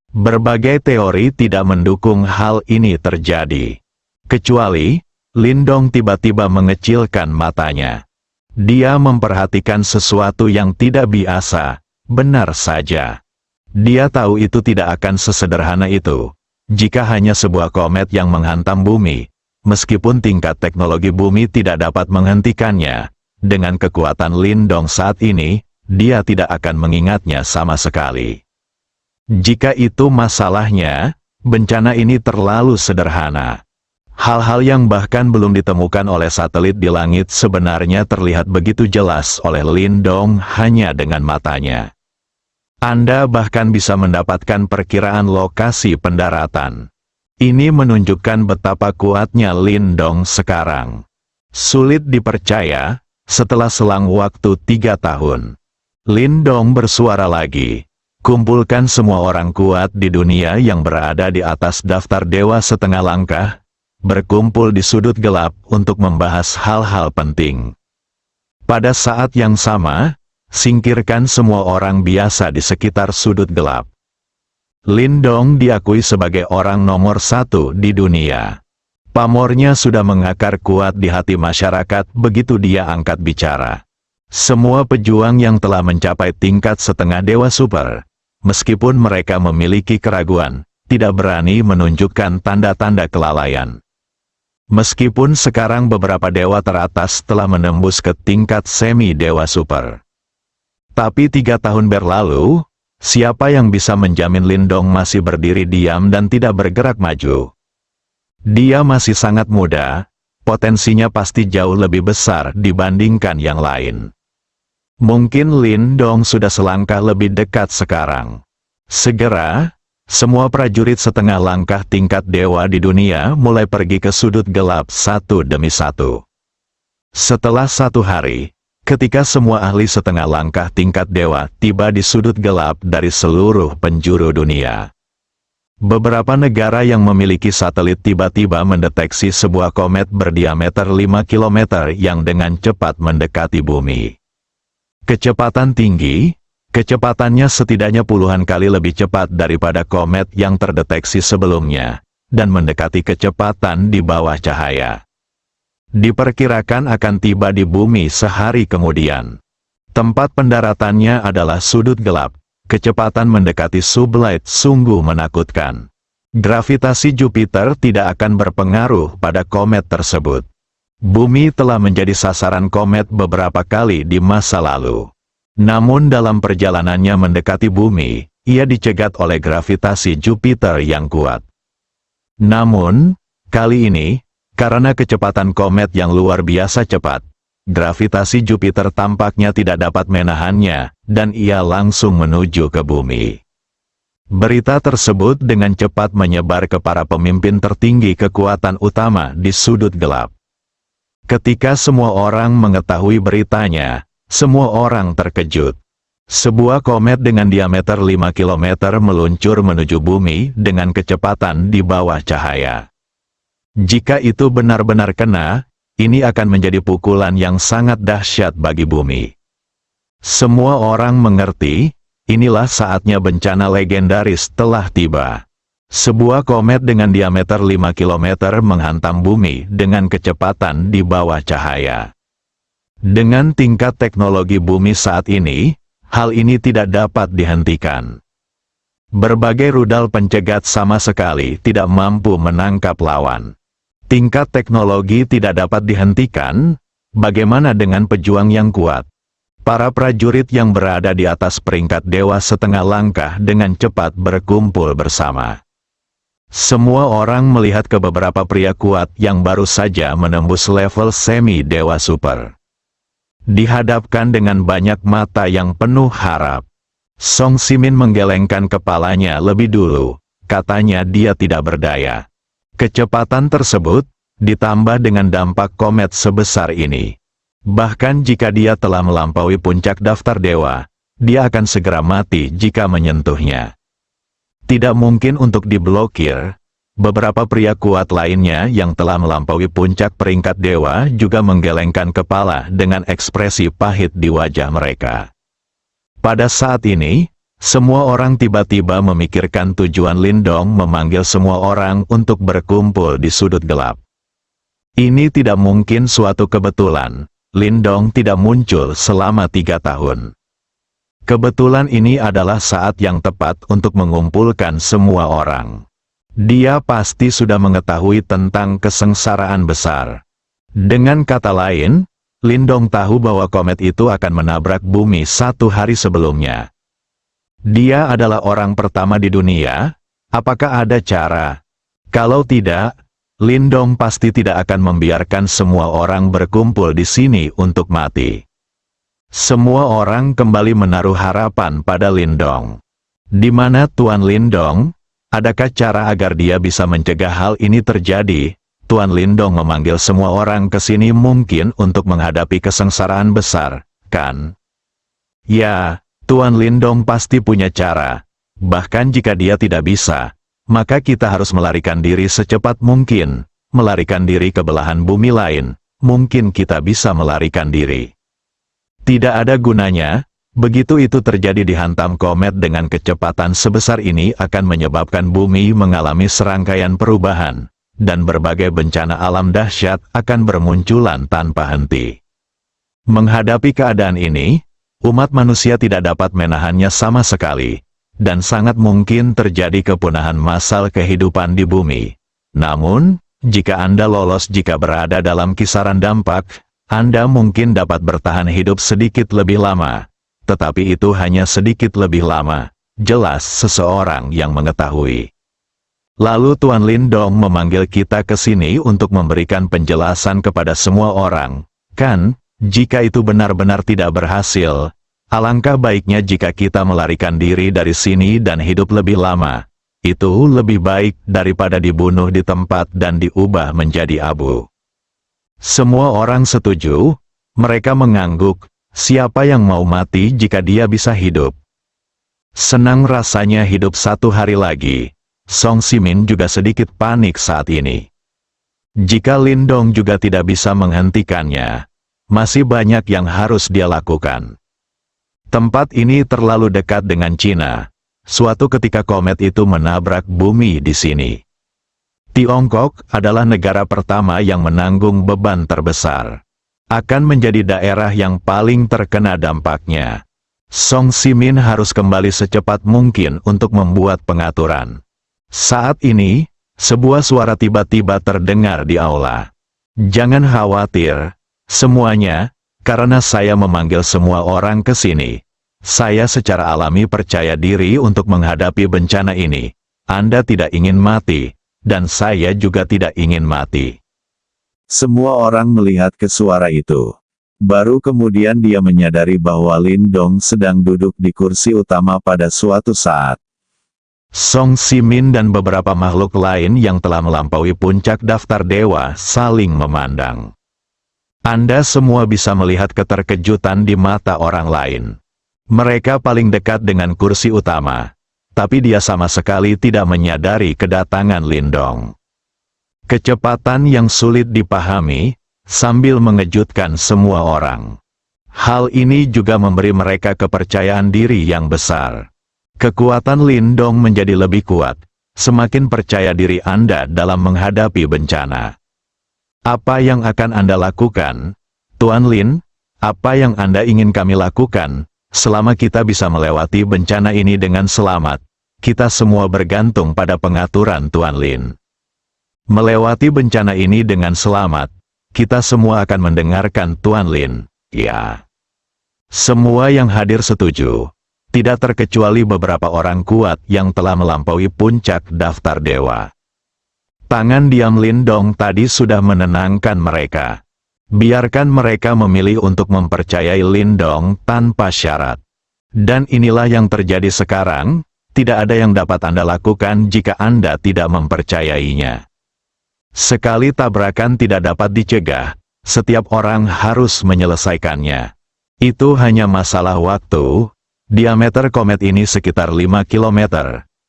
Berbagai teori tidak mendukung hal ini terjadi. Kecuali, Lindong tiba-tiba mengecilkan matanya. Dia memperhatikan sesuatu yang tidak biasa, benar saja. Dia tahu itu tidak akan sesederhana itu. Jika hanya sebuah komet yang menghantam bumi, meskipun tingkat teknologi bumi tidak dapat menghentikannya, dengan kekuatan Lindong saat ini, dia tidak akan mengingatnya sama sekali. Jika itu masalahnya, bencana ini terlalu sederhana. Hal-hal yang bahkan belum ditemukan oleh satelit di langit sebenarnya terlihat begitu jelas oleh Lindong hanya dengan matanya. Anda bahkan bisa mendapatkan perkiraan lokasi pendaratan. Ini menunjukkan betapa kuatnya Lindong sekarang. Sulit dipercaya, setelah selang waktu 3 tahun. Lindong bersuara lagi. Kumpulkan semua orang kuat di dunia yang berada di atas daftar dewa setengah langkah, berkumpul di sudut gelap untuk membahas hal-hal penting. Pada saat yang sama, singkirkan semua orang biasa di sekitar sudut gelap. Lindong diakui sebagai orang nomor 1 di dunia. Pamornya sudah mengakar kuat di hati masyarakat begitu dia angkat bicara. Semua pejuang yang telah mencapai tingkat setengah dewa super, meskipun mereka memiliki keraguan, tidak berani menunjukkan tanda-tanda kelalaian. Meskipun sekarang beberapa dewa teratas telah menembus ke tingkat semi-dewa super. Tapi 3 tahun berlalu, siapa yang bisa menjamin Lindong masih berdiri diam dan tidak bergerak maju? Dia masih sangat muda, potensinya pasti jauh lebih besar dibandingkan yang lain. Mungkin Lindong sudah selangkah lebih dekat sekarang. Segera, semua prajurit setengah langkah tingkat dewa di dunia mulai pergi ke sudut gelap satu demi satu. Setelah 1 hari, ketika semua ahli setengah langkah tingkat dewa tiba di sudut gelap dari seluruh penjuru dunia, Beberapa negara yang memiliki satelit tiba-tiba mendeteksi sebuah komet berdiameter 5 km yang dengan cepat mendekati bumi. Kecepatan tinggi, kecepatannya setidaknya puluhan kali lebih cepat daripada komet yang terdeteksi sebelumnya, dan mendekati kecepatan di bawah cahaya. Diperkirakan akan tiba di bumi sehari kemudian. Tempat pendaratannya adalah sudut gelap. Kecepatan mendekati sublight sungguh menakutkan. Gravitasi Jupiter tidak akan berpengaruh pada komet tersebut. Bumi telah menjadi sasaran komet beberapa kali di masa lalu. Namun dalam perjalanannya mendekati bumi, ia dicegat oleh gravitasi Jupiter yang kuat. Namun, kali ini, karena kecepatan komet yang luar biasa cepat, gravitasi Jupiter tampaknya tidak dapat menahannya, dan ia langsung menuju ke bumi. Berita tersebut dengan cepat menyebar ke para pemimpin tertinggi kekuatan utama di sudut gelap. Ketika semua orang mengetahui beritanya, semua orang terkejut. Sebuah komet dengan diameter 5 km meluncur menuju bumi dengan kecepatan di bawah cahaya. Jika itu benar-benar kena, ini akan menjadi pukulan yang sangat dahsyat bagi bumi. Semua orang mengerti, inilah saatnya bencana legendaris telah tiba. Sebuah komet dengan diameter 5 km menghantam bumi dengan kecepatan di bawah cahaya. Dengan tingkat teknologi bumi saat ini, hal ini tidak dapat dihentikan. Berbagai rudal pencegat sama sekali tidak mampu menangkap lawan. Tingkat teknologi tidak dapat dihentikan, bagaimana dengan pejuang yang kuat? Para prajurit yang berada di atas peringkat dewa setengah langkah dengan cepat berkumpul bersama. Semua orang melihat ke beberapa pria kuat yang baru saja menembus level semi-dewa super. Dihadapkan dengan banyak mata yang penuh harap. Song Simin menggelengkan kepalanya lebih dulu, katanya dia tidak berdaya. Kecepatan tersebut, ditambah dengan dampak komet sebesar ini. Bahkan jika dia telah melampaui puncak daftar dewa, dia akan segera mati jika menyentuhnya. Tidak mungkin untuk diblokir. Beberapa pria kuat lainnya yang telah melampaui puncak peringkat dewa juga menggelengkan kepala dengan ekspresi pahit di wajah mereka. Pada saat ini, semua orang tiba-tiba memikirkan tujuan Lindong memanggil semua orang untuk berkumpul di sudut gelap. Ini tidak mungkin suatu kebetulan. Lindong tidak muncul selama 3 tahun. Kebetulan ini adalah saat yang tepat untuk mengumpulkan semua orang. Dia pasti sudah mengetahui tentang kesengsaraan besar. Dengan kata lain, Lindong tahu bahwa komet itu akan menabrak bumi 1 hari sebelumnya. Dia adalah orang pertama di dunia. Apakah ada cara? Kalau tidak, Lindong pasti tidak akan membiarkan semua orang berkumpul di sini untuk mati. Semua orang kembali menaruh harapan pada Lindong. Di mana Tuan Lindong? Adakah cara agar dia bisa mencegah hal ini terjadi? Tuan Lindong memanggil semua orang ke sini mungkin untuk menghadapi kesengsaraan besar, kan? Ya, Tuan Lindong pasti punya cara. Bahkan jika dia tidak bisa, maka kita harus melarikan diri secepat mungkin, melarikan diri ke belahan bumi lain, mungkin kita bisa melarikan diri. Tidak ada gunanya, begitu itu terjadi dihantam komet dengan kecepatan sebesar ini akan menyebabkan bumi mengalami serangkaian perubahan, dan berbagai bencana alam dahsyat akan bermunculan tanpa henti. Menghadapi keadaan ini, umat manusia tidak dapat menahannya sama sekali, dan sangat mungkin terjadi kepunahan massal kehidupan di bumi. Namun, jika Anda lolos jika berada dalam kisaran dampak, Anda mungkin dapat bertahan hidup sedikit lebih lama. Tetapi itu hanya sedikit lebih lama, jelas seseorang yang mengetahui. Lalu Tuan Lindong memanggil kita ke sini untuk memberikan penjelasan kepada semua orang, kan? Jika itu benar-benar tidak berhasil, alangkah baiknya jika kita melarikan diri dari sini dan hidup lebih lama. Itu lebih baik daripada dibunuh di tempat dan diubah menjadi abu. Semua orang setuju, mereka mengangguk. Siapa yang mau mati jika dia bisa hidup? Senang rasanya hidup 1 hari lagi. Song Simin juga sedikit panik saat ini. Jika Lindong juga tidak bisa menghentikannya, masih banyak yang harus dia lakukan. Tempat ini terlalu dekat dengan Cina. Suatu ketika komet itu menabrak bumi di sini. Tiongkok adalah negara pertama yang menanggung beban terbesar. Akan menjadi daerah yang paling terkena dampaknya. Song Simin harus kembali secepat mungkin untuk membuat pengaturan. Saat ini, sebuah suara tiba-tiba terdengar di aula. Jangan khawatir, semuanya, karena saya memanggil semua orang ke sini. Saya secara alami percaya diri untuk menghadapi bencana ini. Anda tidak ingin mati, dan saya juga tidak ingin mati. Semua orang melihat ke suara itu. Baru kemudian dia menyadari bahwa Lindong sedang duduk di kursi utama pada suatu saat. Song Simin dan beberapa makhluk lain yang telah melampaui puncak daftar dewa saling memandang. Anda semua bisa melihat keterkejutan di mata orang lain. Mereka paling dekat dengan kursi utama, tapi dia sama sekali tidak menyadari kedatangan Lindong. Kecepatan yang sulit dipahami, sambil mengejutkan semua orang. Hal ini juga memberi mereka kepercayaan diri yang besar. Kekuatan Lindong menjadi lebih kuat, semakin percaya diri Anda dalam menghadapi bencana. Apa yang akan Anda lakukan, Tuan Lin? Apa yang Anda ingin kami lakukan? Selama kita bisa melewati bencana ini dengan selamat, kita semua bergantung pada pengaturan Tuan Lin. Melewati bencana ini dengan selamat, kita semua akan mendengarkan Tuan Lin. Ya. Semua yang hadir setuju, tidak terkecuali beberapa orang kuat yang telah melampaui puncak daftar dewa. Tangan diam Lindong tadi sudah menenangkan mereka. Biarkan mereka memilih untuk mempercayai Lindong tanpa syarat. Dan inilah yang terjadi sekarang, tidak ada yang dapat Anda lakukan jika Anda tidak mempercayainya. Sekali tabrakan tidak dapat dicegah, setiap orang harus menyelesaikannya. Itu hanya masalah waktu. Diameter komet ini sekitar 5 km,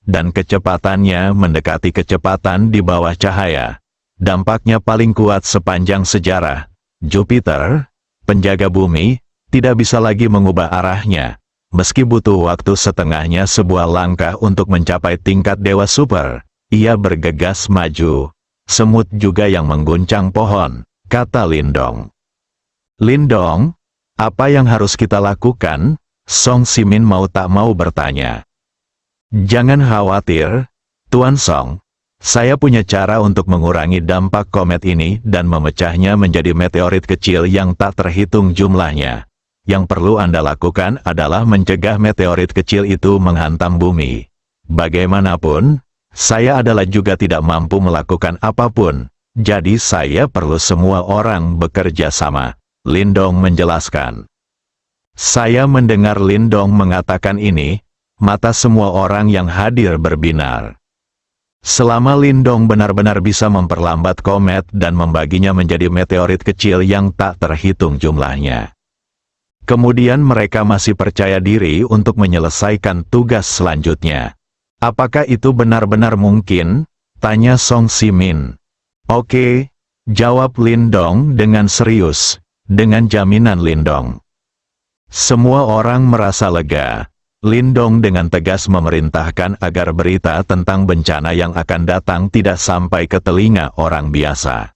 dan kecepatannya mendekati kecepatan di bawah cahaya. Dampaknya paling kuat sepanjang sejarah. Jupiter, penjaga bumi, tidak bisa lagi mengubah arahnya. Meski butuh waktu setengahnya sebuah langkah untuk mencapai tingkat dewa super, ia bergegas maju. Semut juga yang mengguncang pohon, kata Lindong. Lindong, apa yang harus kita lakukan? Song Simin mau tak mau bertanya. Jangan khawatir, Tuan Song. Saya punya cara untuk mengurangi dampak komet ini dan memecahnya menjadi meteorit kecil yang tak terhitung jumlahnya. Yang perlu Anda lakukan adalah mencegah meteorit kecil itu menghantam bumi. Bagaimanapun, saya adalah juga tidak mampu melakukan apapun, jadi saya perlu semua orang bekerja sama, Lindong menjelaskan. Saya mendengar Lindong mengatakan ini, mata semua orang yang hadir berbinar. Selama Lindong benar-benar bisa memperlambat komet dan membaginya menjadi meteorit kecil yang tak terhitung jumlahnya. Kemudian mereka masih percaya diri untuk menyelesaikan tugas selanjutnya. Apakah itu benar-benar mungkin? Tanya Song Simin. Oke, jawab Lindong dengan serius, dengan jaminan Lindong. Semua orang merasa lega. Lindong dengan tegas memerintahkan agar berita tentang bencana yang akan datang tidak sampai ke telinga orang biasa.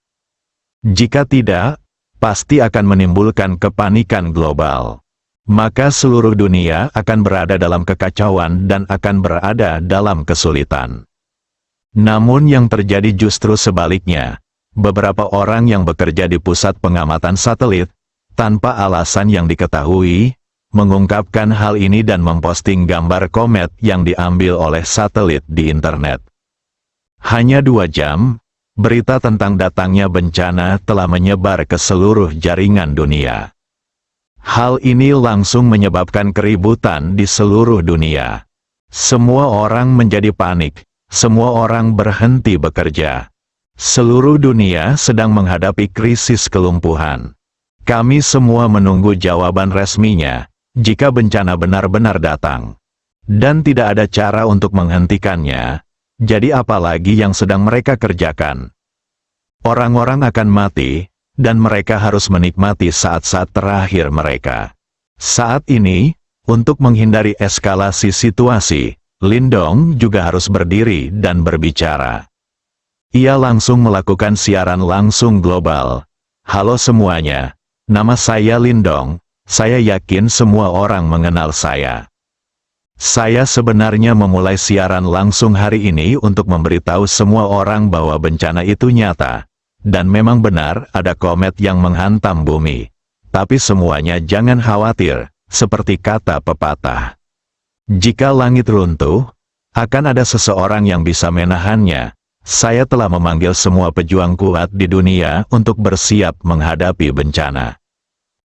Jika tidak, pasti akan menimbulkan kepanikan global. Maka seluruh dunia akan berada dalam kekacauan dan akan berada dalam kesulitan. Namun yang terjadi justru sebaliknya. Beberapa orang yang bekerja di pusat pengamatan satelit, tanpa alasan yang diketahui, mengungkapkan hal ini dan memposting gambar komet yang diambil oleh satelit di internet. Hanya 2 jam, berita tentang datangnya bencana telah menyebar ke seluruh jaringan dunia. Hal ini langsung menyebabkan keributan di seluruh dunia. Semua orang menjadi panik, semua orang berhenti bekerja. Seluruh dunia sedang menghadapi krisis kelumpuhan. Kami semua menunggu jawaban resminya. Jika bencana benar-benar datang, dan tidak ada cara untuk menghentikannya, Jadi apalagi yang sedang mereka kerjakan? Orang-orang akan mati, dan mereka harus menikmati saat-saat terakhir mereka. Saat ini, untuk menghindari eskalasi situasi, Lindong juga harus berdiri dan berbicara. Ia langsung melakukan siaran langsung global. Halo semuanya, nama saya Lindong, saya yakin semua orang mengenal saya. Saya sebenarnya memulai siaran langsung hari ini untuk memberitahu semua orang bahwa bencana itu nyata. Dan memang benar ada komet yang menghantam bumi. Tapi semuanya jangan khawatir, seperti kata pepatah. Jika langit runtuh, akan ada seseorang yang bisa menahannya. Saya telah memanggil semua pejuang kuat di dunia untuk bersiap menghadapi bencana.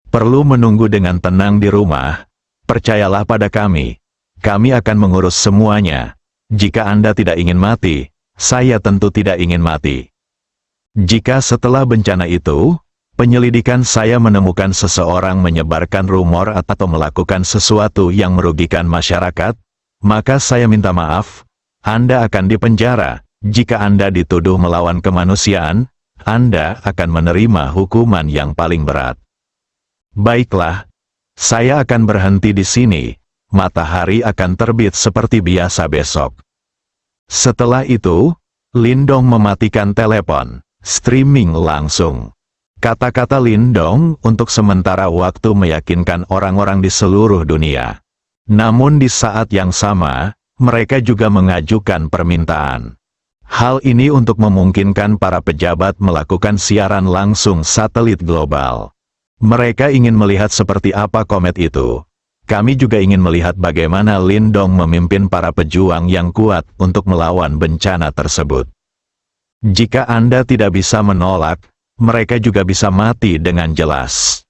Perlu menunggu dengan tenang di rumah, percayalah pada kami. Kami akan mengurus semuanya. Jika Anda tidak ingin mati, saya tentu tidak ingin mati. Jika setelah bencana itu, penyelidikan saya menemukan seseorang menyebarkan rumor atau melakukan sesuatu yang merugikan masyarakat, maka saya minta maaf, Anda akan dipenjara. Jika Anda dituduh melawan kemanusiaan, Anda akan menerima hukuman yang paling berat. Baiklah, saya akan berhenti di sini, matahari akan terbit seperti biasa besok. Setelah itu, Lindong mematikan telepon. Streaming langsung. Kata-kata Lindong untuk sementara waktu meyakinkan orang-orang di seluruh dunia. Namun di saat yang sama, mereka juga mengajukan permintaan. Hal ini untuk memungkinkan para pejabat melakukan siaran langsung satelit global. Mereka ingin melihat seperti apa komet itu. Kami juga ingin melihat bagaimana Lindong memimpin para pejuang yang kuat untuk melawan bencana tersebut. Jika Anda tidak bisa menolak, mereka juga bisa mati dengan jelas.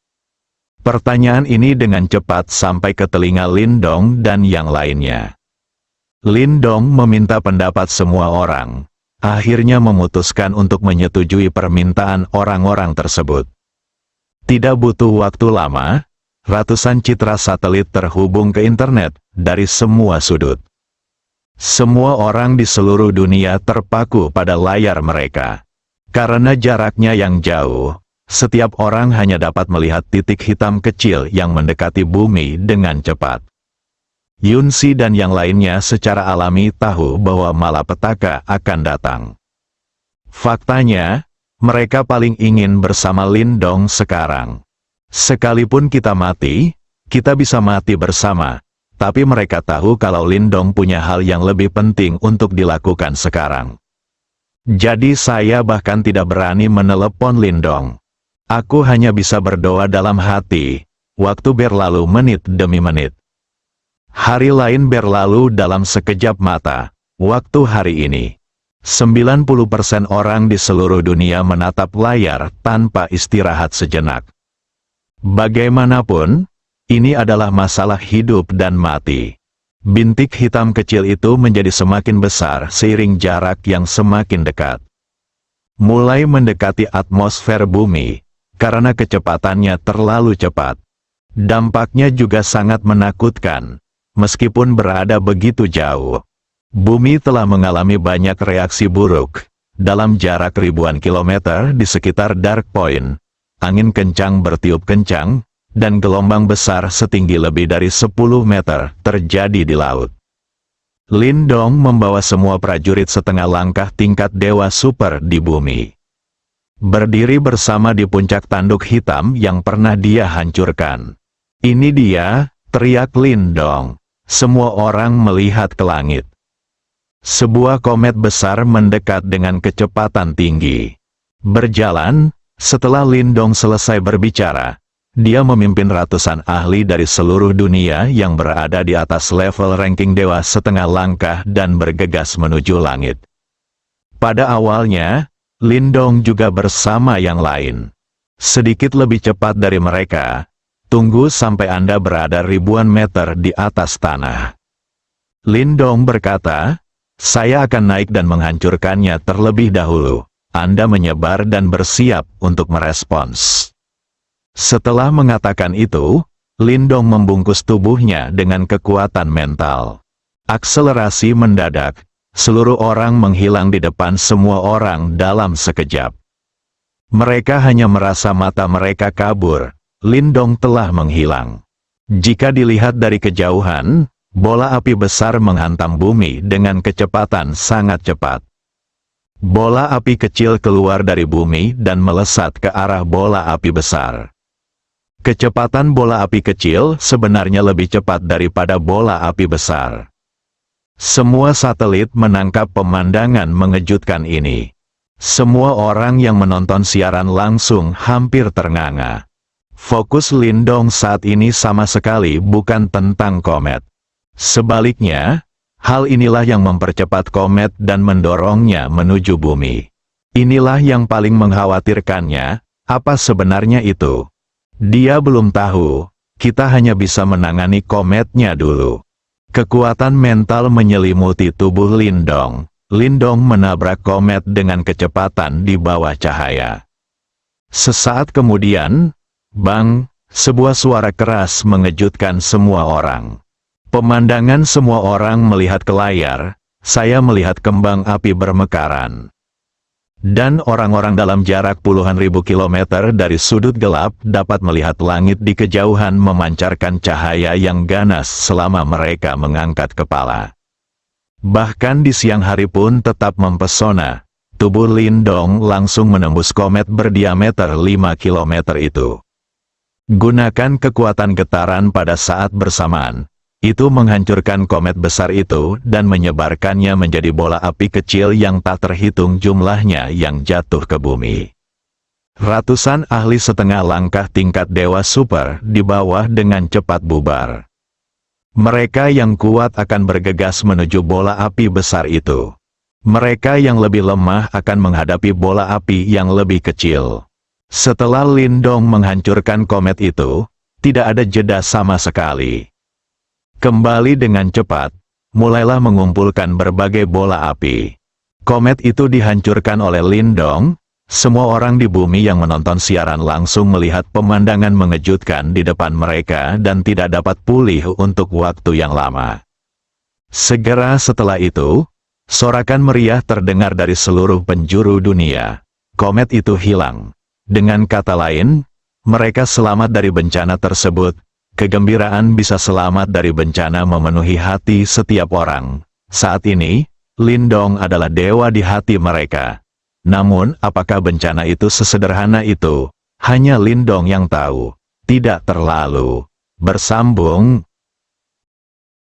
Pertanyaan ini dengan cepat sampai ke telinga Lindong dan yang lainnya. Lindong meminta pendapat semua orang, akhirnya memutuskan untuk menyetujui permintaan orang-orang tersebut. Tidak butuh waktu lama, ratusan citra satelit terhubung ke internet dari semua sudut. Semua orang di seluruh dunia terpaku pada layar mereka. Karena jaraknya yang jauh, setiap orang hanya dapat melihat titik hitam kecil yang mendekati bumi dengan cepat. Yunsi dan yang lainnya secara alami tahu bahwa malapetaka akan datang. Faktanya, mereka paling ingin bersama Lindong sekarang. Sekalipun kita mati, kita bisa mati bersama. Tapi mereka tahu kalau Lindong punya hal yang lebih penting untuk dilakukan sekarang. Jadi saya bahkan tidak berani menelepon Lindong. Aku hanya bisa berdoa dalam hati. Waktu berlalu menit demi menit. Hari lain berlalu dalam sekejap mata. Waktu hari ini. 90% orang di seluruh dunia menatap layar tanpa istirahat sejenak. Bagaimanapun, ini adalah masalah hidup dan mati. Bintik hitam kecil itu menjadi semakin besar seiring jarak yang semakin dekat. Mulai mendekati atmosfer bumi, karena kecepatannya terlalu cepat. Dampaknya juga sangat menakutkan, meskipun berada begitu jauh. Bumi telah mengalami banyak reaksi buruk. Dalam jarak ribuan kilometer di sekitar Dark Point, angin kencang bertiup kencang, dan gelombang besar setinggi lebih dari 10 meter terjadi di laut. Lindong membawa semua prajurit setengah langkah tingkat dewa super di bumi. Berdiri bersama di puncak tanduk hitam yang pernah dia hancurkan. Ini dia, teriak Lindong. Semua orang melihat ke langit. Sebuah komet besar mendekat dengan kecepatan tinggi. Berjalan, setelah Lindong selesai berbicara, dia memimpin ratusan ahli dari seluruh dunia yang berada di atas level ranking dewa setengah langkah dan bergegas menuju langit. Pada awalnya, Lindong juga bersama yang lain. Sedikit lebih cepat dari mereka, tunggu sampai Anda berada ribuan meter di atas tanah. Lindong berkata, saya akan naik dan menghancurkannya terlebih dahulu. Anda menyebar dan bersiap untuk merespons. Setelah mengatakan itu, Lindong membungkus tubuhnya dengan kekuatan mental. Akselerasi mendadak, seluruh orang menghilang di depan semua orang dalam sekejap. Mereka hanya merasa mata mereka kabur, Lindong telah menghilang. Jika dilihat dari kejauhan, bola api besar menghantam bumi dengan kecepatan sangat cepat. Bola api kecil keluar dari bumi dan melesat ke arah bola api besar. Kecepatan bola api kecil sebenarnya lebih cepat daripada bola api besar. Semua satelit menangkap pemandangan mengejutkan ini. Semua orang yang menonton siaran langsung hampir ternganga. Fokus Lindong saat ini sama sekali bukan tentang komet. Sebaliknya, hal inilah yang mempercepat komet dan mendorongnya menuju bumi. Inilah yang paling mengkhawatirkannya. Apa sebenarnya itu? Dia belum tahu, kita hanya bisa menangani kometnya dulu. Kekuatan mental menyelimuti tubuh Lindong. Lindong menabrak komet dengan kecepatan di bawah cahaya. Sesaat kemudian, bang, sebuah suara keras mengejutkan semua orang. Pemandangan semua orang melihat ke layar, saya melihat kembang api bermekaran. Dan orang-orang dalam jarak puluhan ribu kilometer dari sudut gelap dapat melihat langit di kejauhan memancarkan cahaya yang ganas selama mereka mengangkat kepala. Bahkan di siang hari pun tetap mempesona, tubuh Lindong langsung menembus komet berdiameter 5 km itu. Gunakan kekuatan getaran pada saat bersamaan. Itu menghancurkan komet besar itu dan menyebarkannya menjadi bola api kecil yang tak terhitung jumlahnya yang jatuh ke bumi. Ratusan ahli setengah langkah tingkat dewa super di bawah dengan cepat bubar. Mereka yang kuat akan bergegas menuju bola api besar itu. Mereka yang lebih lemah akan menghadapi bola api yang lebih kecil. Setelah Lindong menghancurkan komet itu, tidak ada jeda sama sekali. Kembali dengan cepat, mulailah mengumpulkan berbagai bola api. Komet itu dihancurkan oleh Lindong. Semua orang di bumi yang menonton siaran langsung melihat pemandangan mengejutkan di depan mereka dan tidak dapat pulih untuk waktu yang lama. Segera setelah itu, sorakan meriah terdengar dari seluruh penjuru dunia. Komet itu hilang. Dengan kata lain, mereka selamat dari bencana tersebut. Kegembiraan bisa selamat dari bencana memenuhi hati setiap orang. Saat ini, Lindong adalah dewa di hati mereka. Namun, apakah bencana itu sesederhana itu? Hanya Lindong yang tahu. Tidak terlalu. Bersambung.